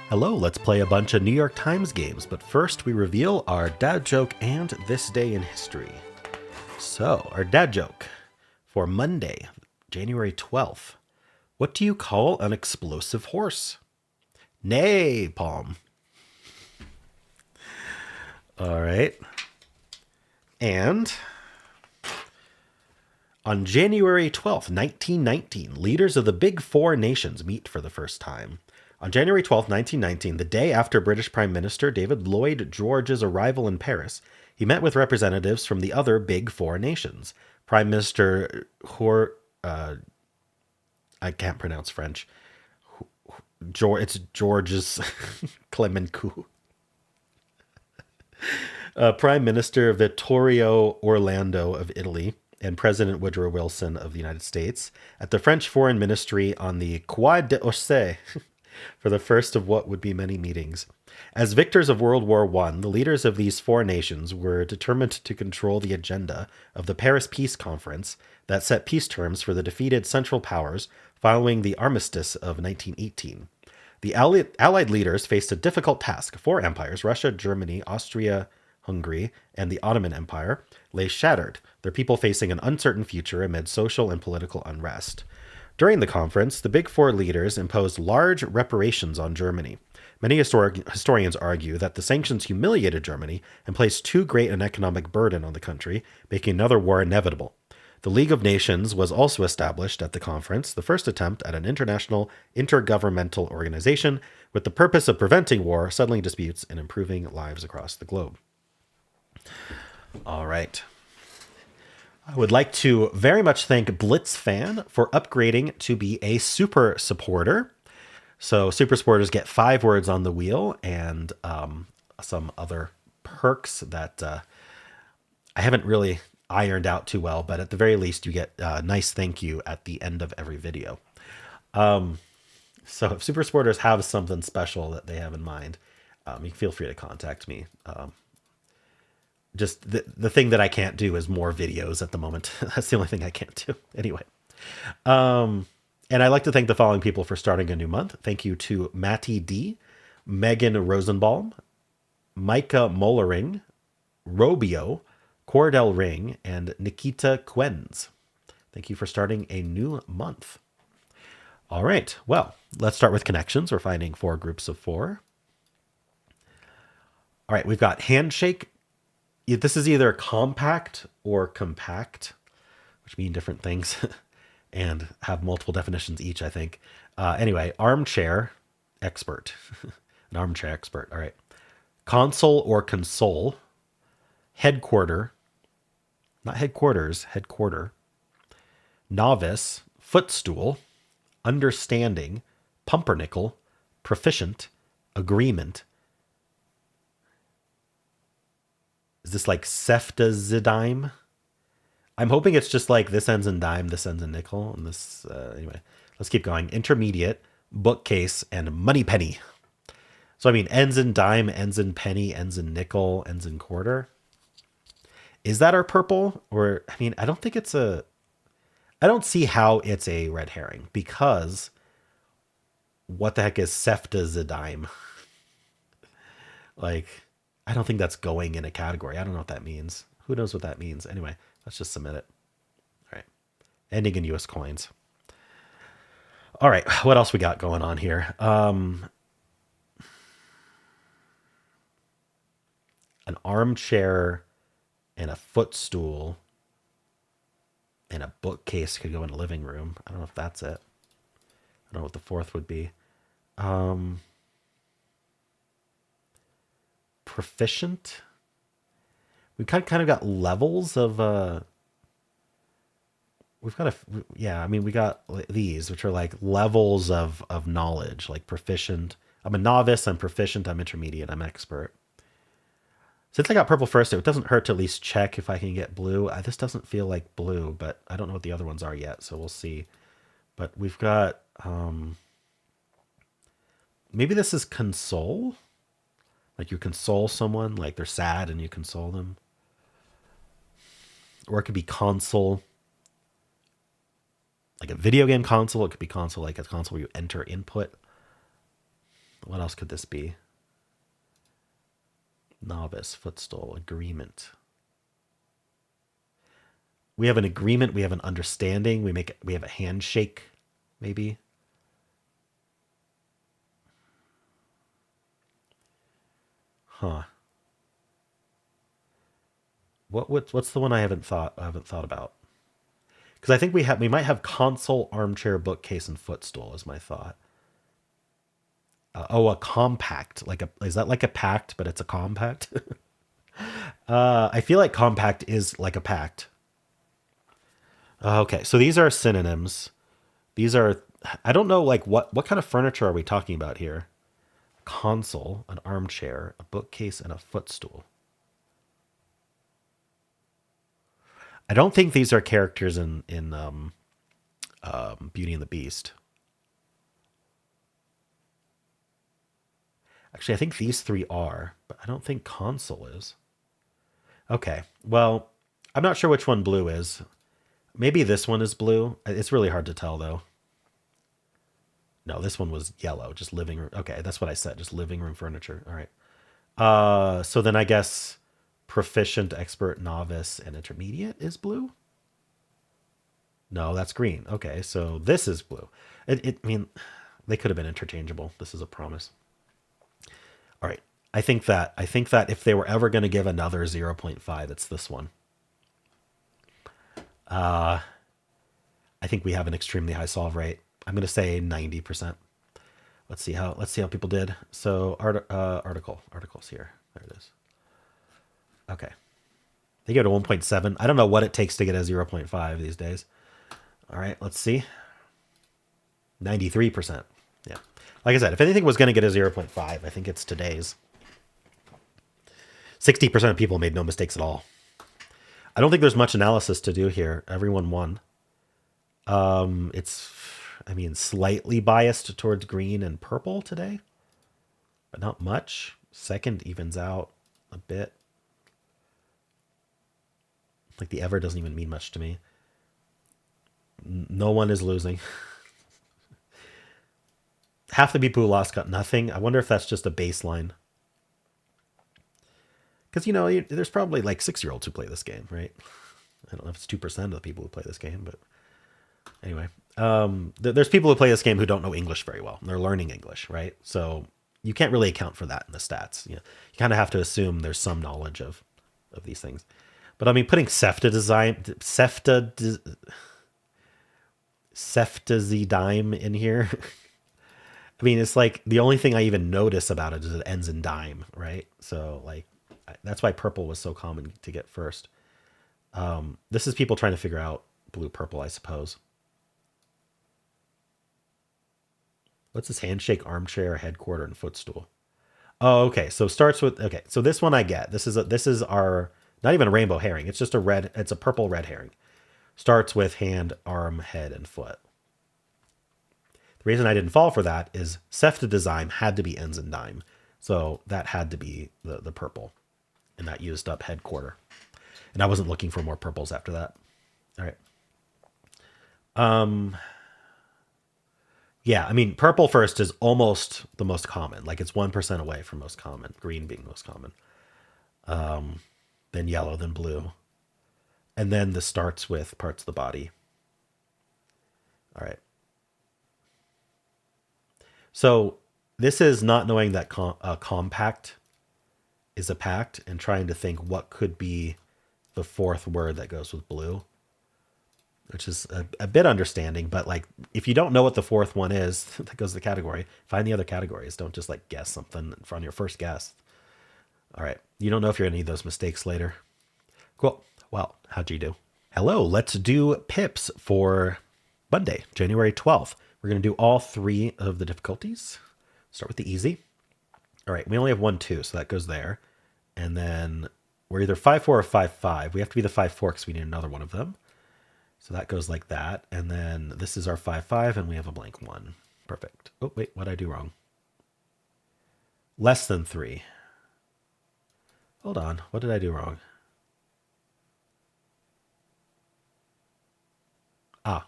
Hello, let's play a bunch of New York Times games, but first we reveal our dad joke and this day in history. So, our dad joke for Monday, January 12th. What do you call an explosive horse? Napalm. All right. And on January 12th, 1919, leaders of the Big Four nations meet for the first time. On January 12th, 1919, the day after British Prime Minister David Lloyd George's arrival in Paris, he met with representatives from the other Big Four nations. Prime Minister I can't pronounce French. It's George's Clemenceau. Prime Minister Vittorio Orlando of Italy and President Woodrow Wilson of the United States at the French Foreign Ministry on the Quai d'Orsay for the first of what would be many meetings. As victors of World War I, the leaders of these four nations were determined to control the agenda of the Paris Peace Conference that set peace terms for the defeated Central Powers following the Armistice of 1918. The Allied leaders faced a difficult task. Four empires, Russia, Germany, Austria, Hungary, and the Ottoman Empire, lay shattered, their people facing an uncertain future amid social and political unrest. During the conference, the Big Four leaders imposed large reparations on Germany. Many historians argue that the sanctions humiliated Germany and placed too great an economic burden on the country, making another war inevitable. The League of Nations was also established at the conference, the first attempt at an international intergovernmental organization with the purpose of preventing war, settling disputes, and improving lives across the globe. All right. I would like to very much thank BlitzFan for upgrading to be a super supporter. So super supporters get 5 words on the wheel and some other perks that I haven't really ironed out too well, but at the very least you get a nice thank you at the end of every video. So if super supporters have something special that they have in mind, you can feel free to contact me. Just the thing that I can't do is more videos at the moment. That's the only thing I can't do. Anyway. And I'd like to thank the following people for starting a new month. Thank you to Matty D, Megan Rosenbaum, Micah Mollering, Robio, Cordell Ring, and Nikita Quenz. Thank you for starting a new month. All right. Well, let's start with connections. We're finding 4 groups of 4. All right. We've got handshake. This is either compact or compact, which mean different things and have multiple definitions each, I think. Anyway, armchair expert. An armchair expert. All right. Console or console. Headquarter. Not headquarters, headquarter. Novice. Footstool. Understanding. Pumpernickel. Proficient. Agreement. Is this like septazidime? I'm hoping it's just like this ends in dime, this ends in nickel, and this, anyway, let's keep going. Intermediate, bookcase, and money penny. So, I mean, ends in dime, ends in penny, ends in nickel, ends in quarter. Is that our purple? Or, I mean, I don't think it's I don't see how it's a red herring, because what the heck is septazidime? Like, I don't think that's going in a category. I don't know what that means. Who knows what that means? Anyway, let's just submit it. All right. Ending in US coins. All right. What else we got going on here? An armchair and a footstool and a bookcase could go in a living room. I don't know if that's it. I don't know what the fourth would be. Proficient. We kind of got levels of we've got we got these, which are like levels of knowledge, like proficient. I'm a novice, I'm proficient, I'm intermediate, I'm expert. Since I got purple first, it doesn't hurt to at least check if I can get blue. This doesn't feel like blue, but I don't know what the other ones are yet, so we'll see. But we've got maybe this is console. Like you console someone, like they're sad and you console them. Or it could be console, like a video game console. It could be console, like a console where you enter input. What else could this be? Novice, footstool, agreement. We have an agreement. We have an understanding. We have a handshake, maybe. Huh. What's the one I haven't thought about? Because I think we might have console, armchair, bookcase, and footstool is my thought. A compact. Is that like a pact, but it's a compact? I feel like compact is like a pact. Okay, so these are synonyms. These are I don't know like what kind of furniture are we talking about here? Console, an armchair, a bookcase, and a footstool. I don't think these are characters in Beauty and the Beast. Actually, I think these three are, but I don't think console is. Okay, well, I'm not sure which one blue is. Maybe this one is blue. It's really hard to tell though. No, this one was yellow, just living room. Okay, that's what I said, just living room furniture. All right. So then I guess proficient, expert, novice, and intermediate is blue. No, that's green. Okay, so this is blue. I mean, they could have been interchangeable. This is a promise. All right. I think that if they were ever going to give another zero point 0.5, it's this one. I think we have an extremely high solve rate. I'm going to say 90%. Let's see how people did. So articles here. There it is. Okay. They go to 1.7. I don't know what it takes to get a zero point 0.5 these days. All right, let's see. 93%. Yeah. Like I said, if anything was going to get a zero point 0.5, I think it's today's. 60% of people made no mistakes at all. I don't think there's much analysis to do here. Everyone won. It's, I mean, slightly biased towards green and purple today, but not much. Second evens out a bit. Like the ever doesn't even mean much to me. No one is losing. Half the people who lost got nothing. I wonder if that's just a baseline. Because, there's probably like 6-year-olds who play this game, right? I don't know if it's 2% of the people who play this game, but anyway. There's people who play this game who don't know English very well. They're learning English, right? So you can't really account for that in the stats. You kind of have to assume there's some knowledge of these things. But I mean, putting Ceftazidime in here. I mean, it's like the only thing I even notice about it is it ends in dime, right? So like that's why purple was so common to get first. This is people trying to figure out blue purple, I suppose. What's this handshake, armchair, headquarter, and footstool? Oh, okay. So starts with okay. So this one I get. This is our not even a rainbow herring. It's just a red. It's a purple red herring. Starts with hand, arm, head, and foot. The reason I didn't fall for that is Ceftazidime had to be ends in dime. So that had to be the purple. And that used up headquarter. And I wasn't looking for more purples after that. All right. Yeah, I mean, purple first is almost the most common. Like it's 1% away from most common. Green being most common. Then yellow, then blue. And then this starts with parts of the body. All right. So this is not knowing that compact is a pact and trying to think what could be the fourth word that goes with blue, which is a bit understanding. But like, if you don't know what the fourth one is that goes to the category, find the other categories. Don't just like guess something from your first guess. All right. You don't know if you're going to need those mistakes later. Cool. Well, how'd you do? Hello. Let's do pips for Monday, January 12th. We're going to do all three of the difficulties. Start with the easy. All right. We only have 1, 2, so that goes there. And then we're either 5-4 or 5-5. We have to be the 5-4 because we need another one of them. So that goes like that. And then this is our 5-5, and we have a blank 1. Perfect. Oh, wait. What did I do wrong? Less than 3. Hold on. What did I do wrong?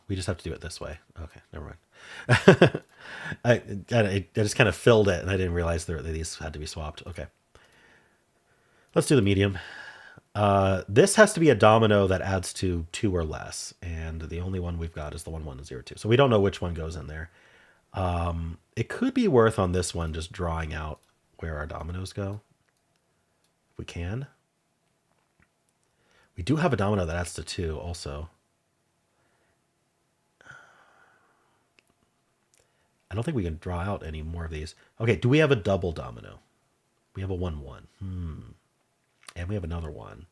We just have to do it this way. Okay, never mind. I just kind of filled it, and I didn't realize that these had to be swapped. Okay, let's do the medium. This has to be a domino that adds to 2 or less, and the only one we've got is the 1-1-0-2. So we don't know which one goes in there. It could be worth on this one just drawing out where our dominoes go, if we can. We do have a domino that adds to 2 also. I don't think we can draw out any more of these. Okay, do we have a double domino? We have a 1-1. And we have another one.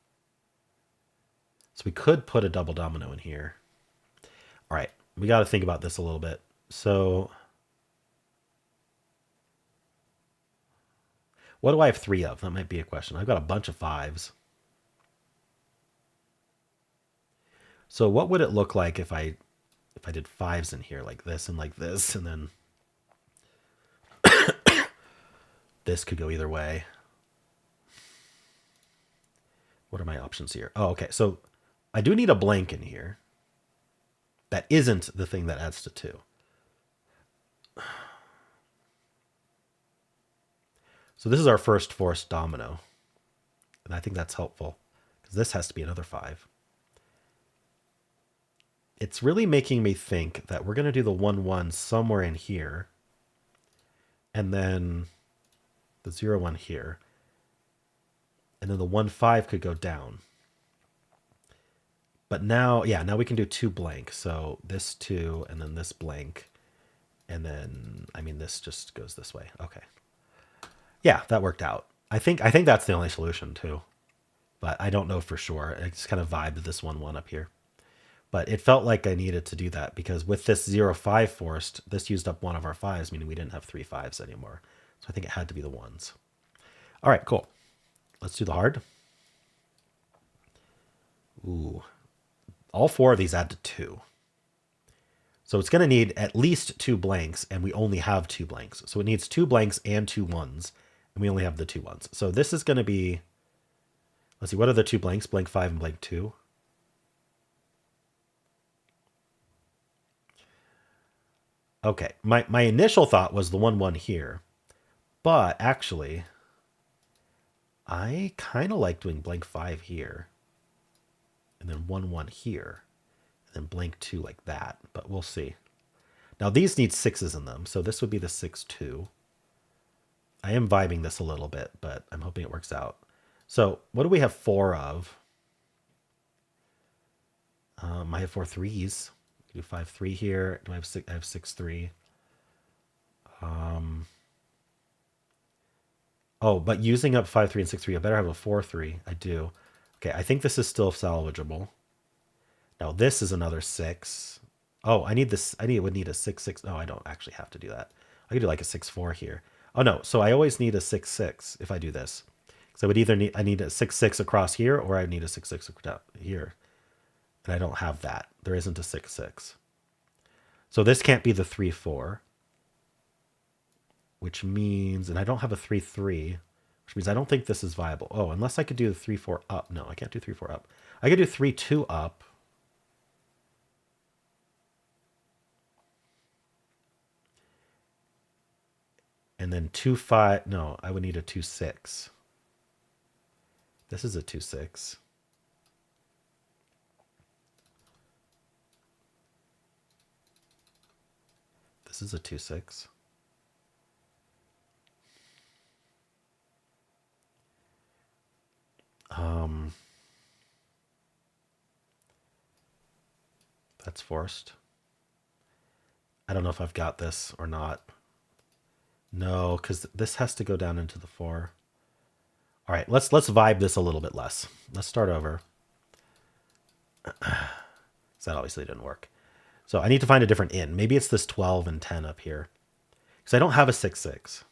So we could put a double domino in here. All right, we got to think about this a little bit. So what do I have 3 of? That might be a question. I've got a bunch of 5s. So what would it look like if I did 5s in here like this, and then this could go either way. What are my options here? Oh, okay. So I do need a blank in here. That isn't the thing that adds to 2. So this is our first forced domino. And I think that's helpful because this has to be another 5. It's really making me think that we're going to do the 1-1 somewhere in here. And then the 0-1 here. And then the 1-5 could go down. But now, yeah, now we can do 2 blank. So this 2 and then this blank. And then, I mean, this just goes this way. Okay. Yeah, that worked out. I think that's the only solution too. But I don't know for sure. I just kind of vibed this 1-1 up here. But it felt like I needed to do that because with this 0-5 forced, this used up one of our 5s, meaning we didn't have 3 5s anymore. So I think it had to be the 1s. All right, cool. Let's do the hard. Ooh. All 4 of these add to 2. So it's going to need at least 2 blanks, and we only have 2 blanks. So it needs 2 blanks and 2 1s, and we only have the 2 1s. So this is going to be, let's see, what are the 2 blanks? Blank 5 and blank 2. Okay, my initial thought was the 1-1 here, but actually, I kind of like doing blank 5 here, and then 1-1 here, and then blank 2 like that, but we'll see. Now these need 6s in them, so this would be the 6-2. I am vibing this a little bit, but I'm hoping it works out. So what do we have 4 of? I have 4 3s. Do 5-3 here. Do I have 6? I have 6-3. Oh, but using up 5-3 and 6-3, I better have a 4-3. I do. Okay, I think this is still salvageable. Now this is another 6. Oh, I need this. Would need a 6-6. No, I don't actually have to do that. I could do like a 6-4 here. Oh no, so I always need a 6-6 if I do this. So I would either need a 6-6 across here, or I need a 6-6 here. And I don't have that. There isn't a 6-6. So this can't be the 3-4. Which means, and I don't have a 3-3, which means I don't think this is viable. Oh, unless I could do the 3-4 up. No, I can't do 3-4 up. I could do 3-2 up. And then 2-5. No, I would need a 2-6. This is a 2-6. This is a 2-6. That's forced. I don't know if I've got this or not. No, because this has to go down into the 4. All right, let's vibe this a little bit less. Let's start over. So that obviously didn't work. So I need to find a different in. Maybe it's this 12 and 10 up here. Because I don't have a 6-6.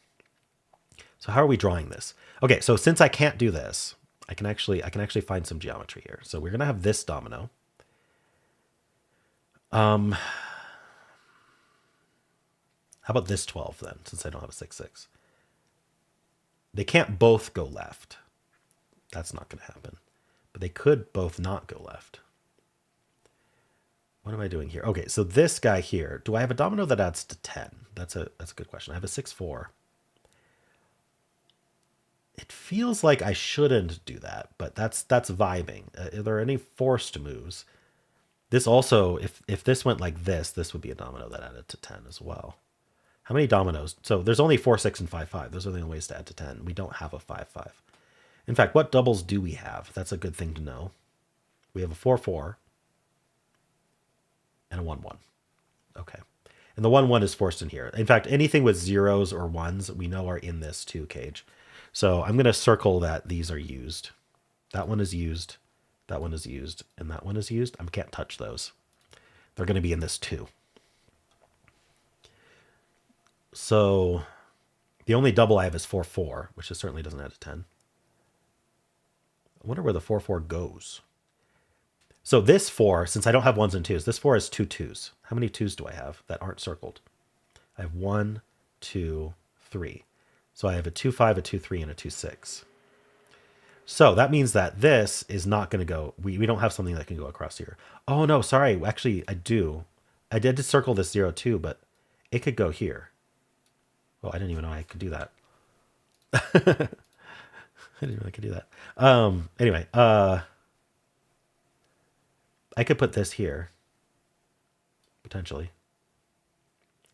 So how are we drawing this? Okay, so since I can't do this, I can actually find some geometry here. So we're gonna have this domino. How about this 12 then, since I don't have a 6-6? They can't both go left. That's not going to happen. But they could both not go left. What am I doing here? Okay, so this guy here, do I have a domino that adds to 10? That's a good question. I have a 6-4. It feels like I shouldn't do that, but that's vibing. Are there any forced moves? This also, if this went like this would be a domino that added to 10 as well. How many dominoes? So there's only 4, 6, and 5, 5. Those are the only ways to add to 10. We don't have a 5, 5. In fact, what doubles do we have? That's a good thing to know. We have a 4, 4 and a 1, 1. Okay. And the 1, 1 is forced in here. In fact, anything with zeros or ones we know are in this too, Cage. So I'm going to circle that these are used. That one is used. That one is used. And that one is used. I can't touch those. They're going to be in this too. So the only double I have is 4, 4, which certainly doesn't add to 10. I wonder where the 4, 4 goes. So this 4, since I don't have 1s and 2s, this 4 has 2 2s. How many 2s do I have that aren't circled? I have 1, 2, 3. So I have a 2, 5, a 2, 3, and a 2, 6. So that means that this is not going to go. We don't have something that can go across here. Oh, no, sorry. Actually, I do. I did circle this 0, 2, but it could go here. Oh, I didn't even know I could do that. I didn't know I could do that. Anyway, I could put this here, potentially.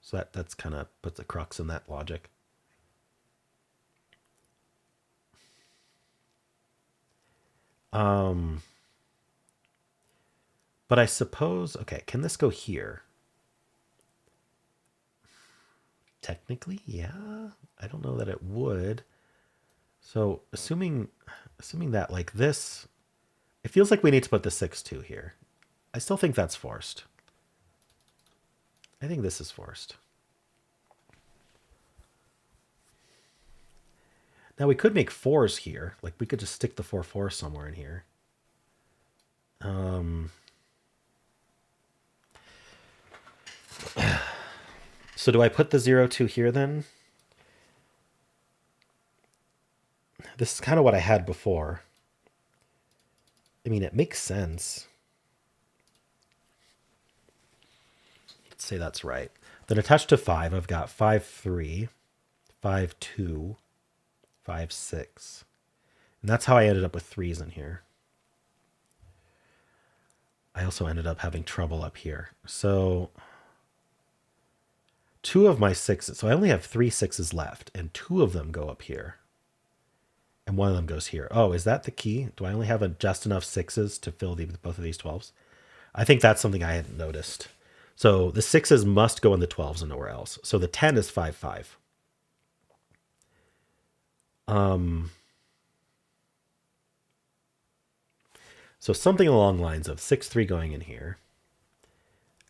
So that's kind of puts the crux in that logic. But I suppose, okay, can this go here? Technically, yeah. I don't know that it would. So assuming that like this, it feels like we need to put the 6, 2 here. I still think that's forced. I think this is forced. Now we could make 4s here. Like we could just stick the 4, 4 somewhere in here. So do I put the 0, 2 here then? This is kind of what I had before. I mean, it makes sense. Let's say that's right. Then attached to 5, I've got 5, 3, 5, 2, 5, 6. And that's how I ended up with 3s in here. I also ended up having trouble up here. So 2 of my 6s. So I only have 3 6s left, and 2 of them go up here. And 1 of them goes here. Oh, is that the key? Do I only have just enough 6s to fill both of these 12s? I think that's something I hadn't noticed. So the 6s must go in the 12s and nowhere else. So the 10 is 5, 5. So something along the lines of 6, 3 going in here,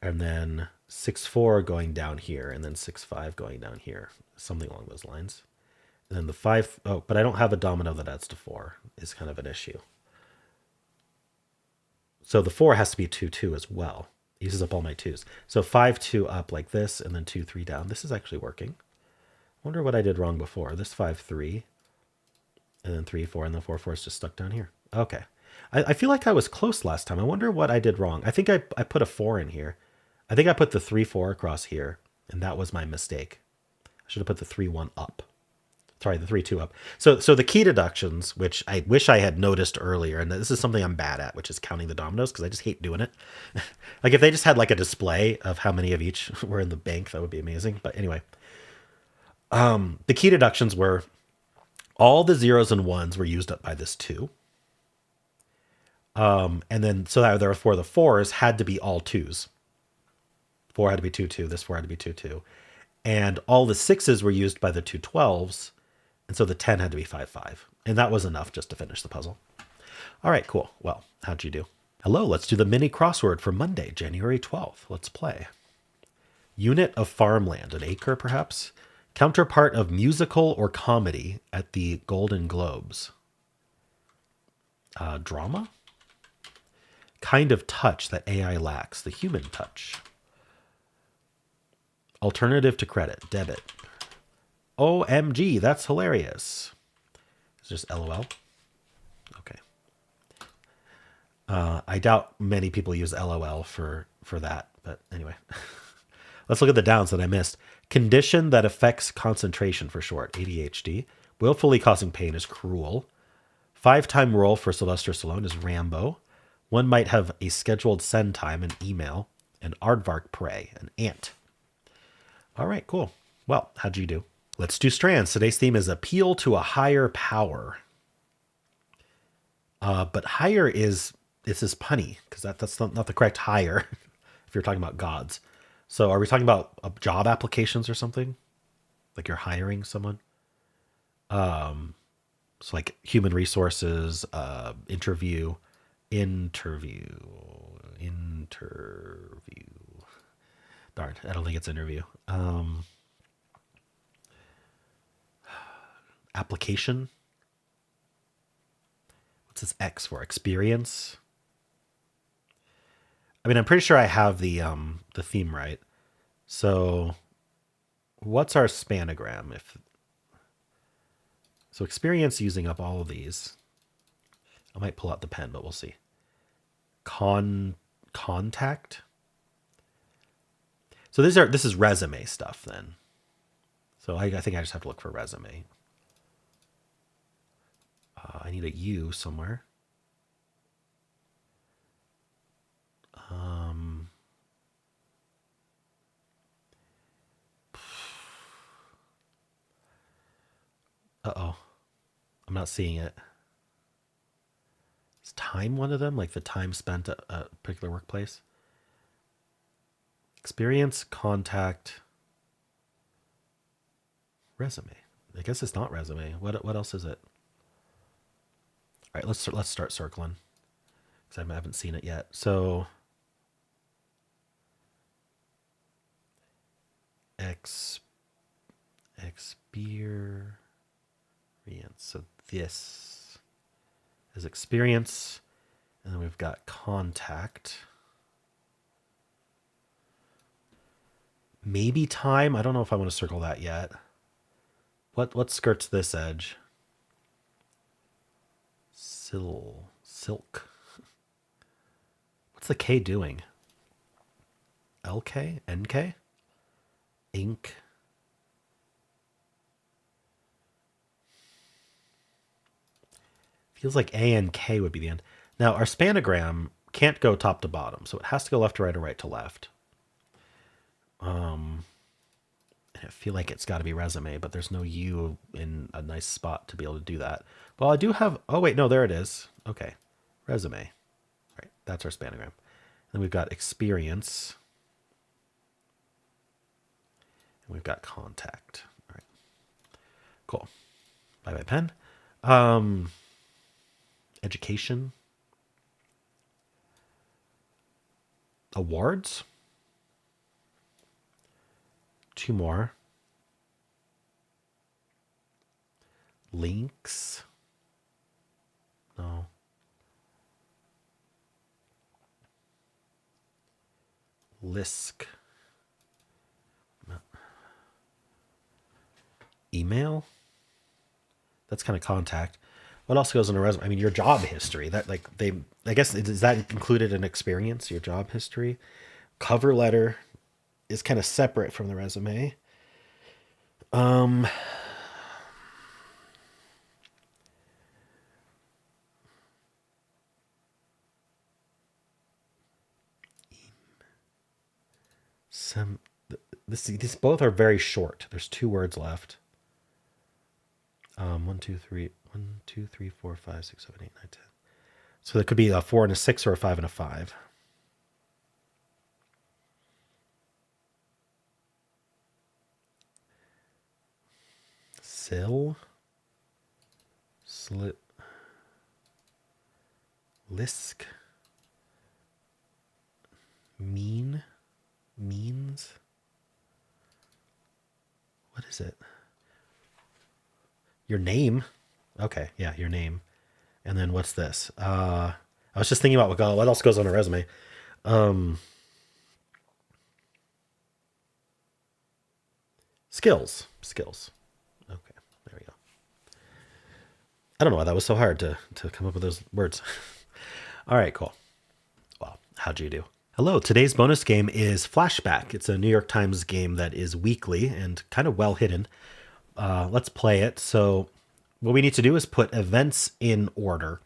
and then 6, 4 going down here, and then 6, 5 going down here. Something along those lines. And then the 5, oh, but I don't have a domino that adds to 4, is kind of an issue. So the 4 has to be 2, 2 as well. It uses up all my 2s. So 5, 2 up like this, and then 2, 3 down. This is actually working. I wonder what I did wrong before. This 5, 3, and then 3, 4, and then 4, 4 is just stuck down here. Okay. I feel like I was close last time. I wonder what I did wrong. I think I put a 4 in here. I think I put the 3, 4 across here, and that was my mistake. I should have put the 3, 1 up. Sorry, the 3, 2 up. So the key deductions, which I wish I had noticed earlier, and this is something I'm bad at, which is counting the dominoes, because I just hate doing it. Like if they just had like a display of how many of each were in the bank, that would be amazing. But anyway, the key deductions were all the 0s and 1s were used up by this 2. And then so that therefore the 4s had to be all 2s. 4 had to be 2, 2. This 4 had to be 2, 2. And all the 6s were used by the 2 12s. And so the 10 had to be 5, 5. And that was enough just to finish the puzzle. All right, cool. Well, how'd you do? Hello, let's do the mini crossword for Monday, January 12th. Let's play. Unit of farmland, an acre perhaps. Counterpart of musical or comedy at the Golden Globes. Drama? Kind of touch that AI lacks, the human touch. Alternative to credit, debit. OMG, that's hilarious. It's just LOL. Okay. I doubt many people use LOL for that, but anyway. Let's look at the downs that I missed. Condition that affects concentration, for short, ADHD. Willfully causing pain is cruel. 5-time role for Sylvester Stallone is Rambo. One might have a scheduled send time, an email. An aardvark prey, an ant. All right, cool. Well, how'd you do? Let's do strands. Today's theme is appeal to a higher power. But higher is, this is punny, because that's not the correct higher if you're talking about gods. So are we talking about job applications or something? Like you're hiring someone? So like human resources, interview. Darn, I don't think it's interview. Application. What's this X for? Experience. I mean, I'm pretty sure I have the theme right. So, what's our spanogram? So experience using up all of these. I might pull out the pen, but we'll see. Contact. So this is resume stuff then. So I think I just have to look for resume. I need a U somewhere. Uh-oh. I'm not seeing it. Is time one of them? Like the time spent at a particular workplace? Experience, contact, resume. I guess it's not resume. What else is it? All right, let's start circling because I haven't seen it yet. So experience. So this is experience, and then we've got contact. Maybe time. I don't know if I want to circle that yet. What skirts this edge? Silk. What's the K doing? LK? NK? Ink. Feels like A and K would be the end. Now, our spanogram can't go top to bottom, so it has to go left to right or right to left. I feel like it's got to be resume, but there's no U in a nice spot to be able to do that. Well, I do have... Oh, wait, no, there it is. Okay, resume. Right, that's our spanogram. Then we've got experience. And we've got contact. All right, cool. Bye-bye pen. Education. Awards. 2 more. Links. No. Lisk. No. Email. That's kind of contact. What else goes in a resume? I mean, your job history. That I guess, is that included in experience? Your job history. Cover letter is kind of separate from the resume. These both are very short. There's 2 words left. 1, 2, 3, 4, 5, 6, 7, 8, 9, 10. So that could be a 4 and a 6 or a 5 and a 5. Slit, lisk, means. What is it? Your name. Okay, yeah, your name. And then what's this? I was just thinking about what else goes on a resume. Skills. Okay, there we go. I don't know why that was so hard to come up with those words. All right, cool. Well, how'd you do? Hello, today's bonus game is Flashback. It's a New York Times game that is weekly and kind of well hidden. Let's play it. So what we need to do is put events in order.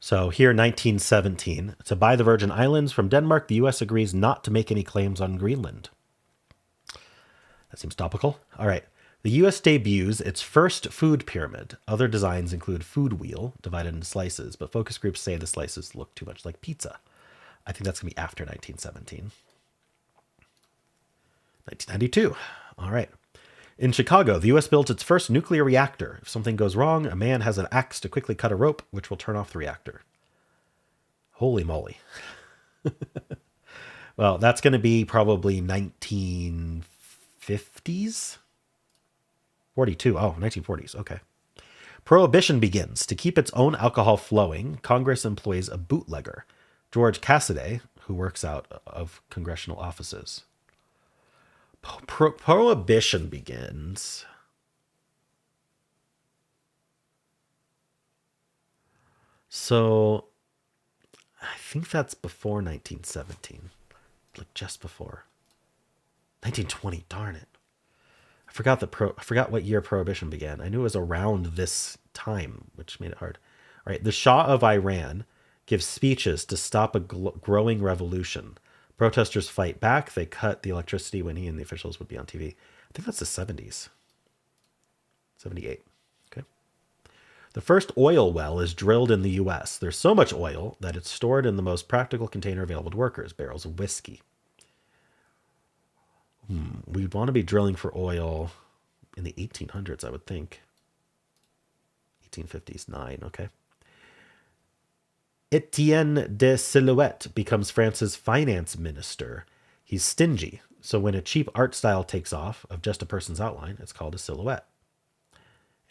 So here, 1917. To buy the Virgin Islands from Denmark, the U.S. agrees not to make any claims on Greenland. That seems topical. All right. The U.S. debuts its first food pyramid. Other designs include food wheel, divided into slices, but focus groups say the slices look too much like pizza. I think that's going to be after 1917. 1992. All right. In Chicago, the U.S. builds its first nuclear reactor. If something goes wrong, a man has an axe to quickly cut a rope, which will turn off the reactor. Holy moly. Well, that's going to be probably 1950s? 42. Oh, 1940s. Okay. Prohibition begins. To keep its own alcohol flowing, Congress employs a bootlegger, George Cassidy, who works out of congressional offices. Prohibition begins. So I think that's before 1917, like just before 1920. Darn it! I forgot what year Prohibition began. I knew it was around this time, which made it hard. All right, the Shah of Iran gives speeches to stop a growing revolution. Protesters fight back. They cut the electricity when he and the officials would be on TV. I think that's the 70s. 78. Okay. The first oil well is drilled in the U.S. There's so much oil that it's stored in the most practical container available to workers, barrels of whiskey. We'd want to be drilling for oil in the 1800s, I would think. 1850s, 9, okay. Etienne de Silhouette becomes France's finance minister. He's stingy, so when a cheap art style takes off of just a person's outline, it's called a silhouette.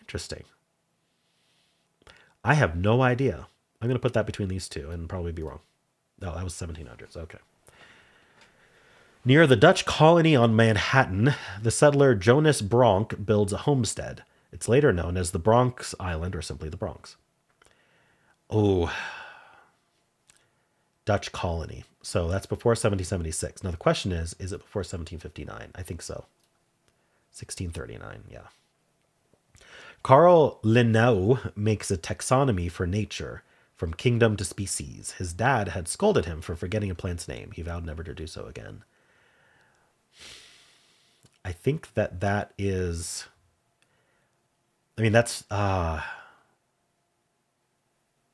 Interesting. I have no idea. I'm going to put that between these two and probably be wrong. No, that was 1700s. Okay. Near the Dutch colony on Manhattan, the settler Jonas Bronk builds a homestead. It's later known as the Bronx Island or simply the Bronx. Oh, Dutch colony. So that's before 1776. Now the question is it before 1759? I think so. 1639, yeah. Carl Linnaeus makes a taxonomy for nature, from kingdom to species. His dad had scolded him for forgetting a plant's name. He vowed never to do so again. I think that is... I mean, that's...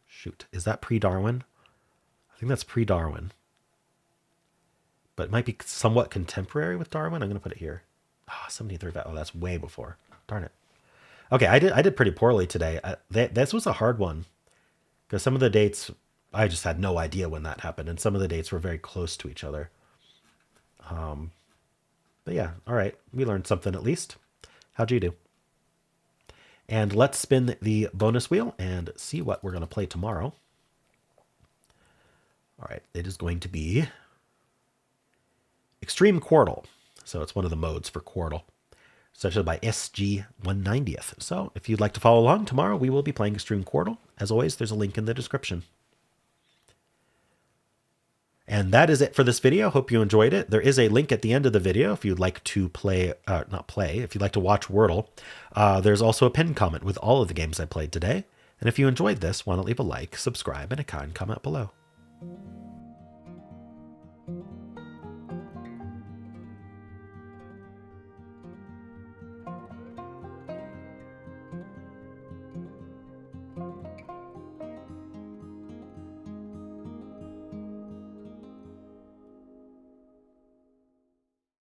shoot. Is that pre-Darwin? I think that's pre-Darwin. But it might be somewhat contemporary with Darwin. I'm going to put it here. 1735. Oh, that's way before. Darn it. Okay, I did pretty poorly today. This was a hard one. Because some of the dates, I just had no idea when that happened. And some of the dates were very close to each other. But yeah, all right. We learned something at least. How'd you do? And let's spin the bonus wheel and see what we're going to play tomorrow. All right, it is going to be Extreme Quartal. So it's one of the modes for Quartal, suggested by SG 190th. So if you'd like to follow along tomorrow, we will be playing Extreme Quartal. As always, there's a link in the description. And that is it for this video. Hope you enjoyed it. There is a link at the end of the video if you'd like to if you'd like to watch Wordle. There's also a pinned comment with all of the games I played today. And if you enjoyed this, why not leave a like, subscribe, and a kind comment below.